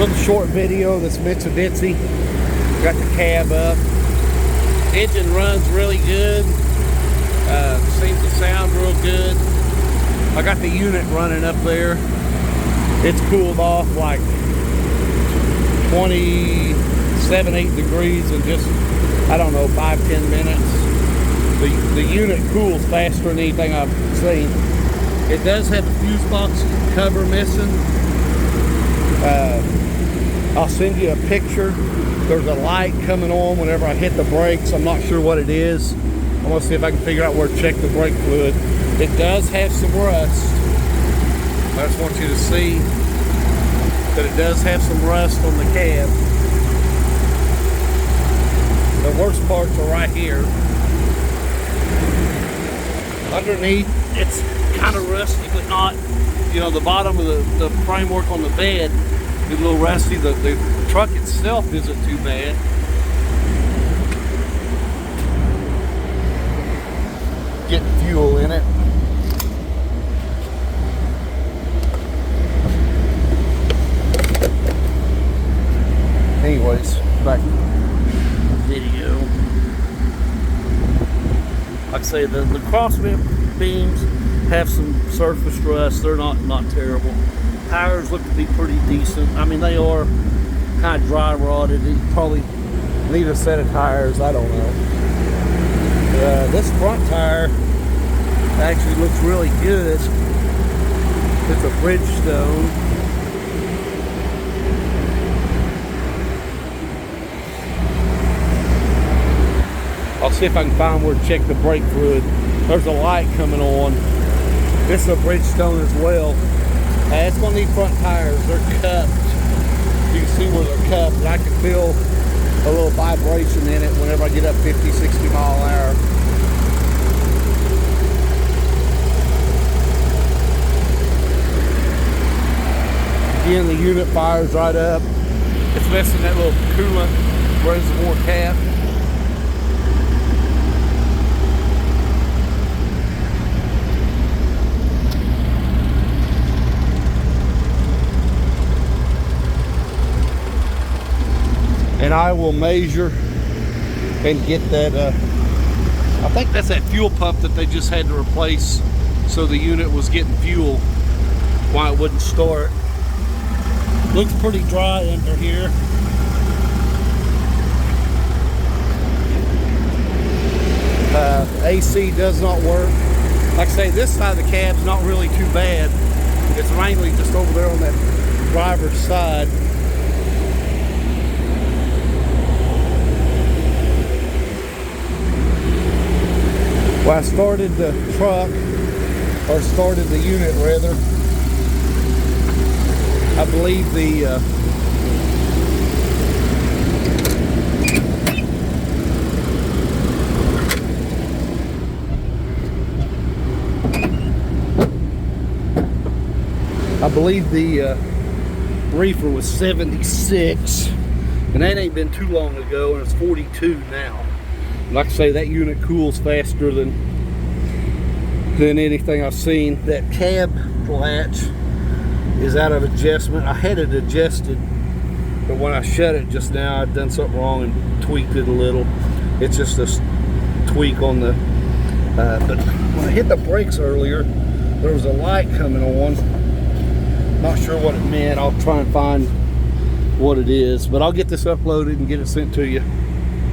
Little short video of this Mitsubishi. Got the cab up. Engine runs really good. Seems to sound real good. I got the unit running up there. It's cooled off like 27, 8 degrees in just, I don't know, 5-10 minutes. The unit cools faster than anything I've seen. It does have a fuse box cover missing. I'll send you a picture. There's a light coming on whenever I hit the brakes. I'm not sure what it is. I'm gonna see if I can figure out where to check the brake fluid. It does have some rust. I just want you to see that it does have some rust on the cab. The worst parts are right here. Underneath, it's kind of rusty, but not, you know, the bottom of the framework on the bed is a little rusty. The truck itself isn't too bad. Getting fuel in it. Anyways, back to the video. Like I say, the cross beams have some surface rust. They're not terrible. Tires look to be pretty decent. I mean, they are kind of dry rotted. You probably need a set of tires. I don't know. This front tire actually looks really good. It's a Bridgestone. I'll see if I can find where to check the brake fluid. There's a light coming on. This is a Bridgestone as well. It's going to need front tires. They're cupped. You can see where they're cupped. And I can feel a little vibration in it whenever I get up 50, 60 mile an hour. Again, the unit fires right up. It's missing that little coolant reservoir cap. And I will measure and get that, I think that's that fuel pump that they just had to replace so the unit was getting fuel while it wouldn't start. Looks pretty dry under here. AC does not work. Like I say, this side of the cab's not really too bad. It's mainly just over there on that driver's side. Well, I started the truck, or started the unit rather. I believe the reefer was 76, and that ain't been too long ago, and it's 42 now. Like I say, that unit cools faster than anything I've seen. That cab latch is out of adjustment. I had it adjusted, but when I shut it just now, I'd done something wrong and tweaked it a little. It's just a tweak on the, but when I hit the brakes earlier, there was a light coming on. Not sure what it meant. I'll try and find what it is, but I'll get this uploaded and get it sent to you.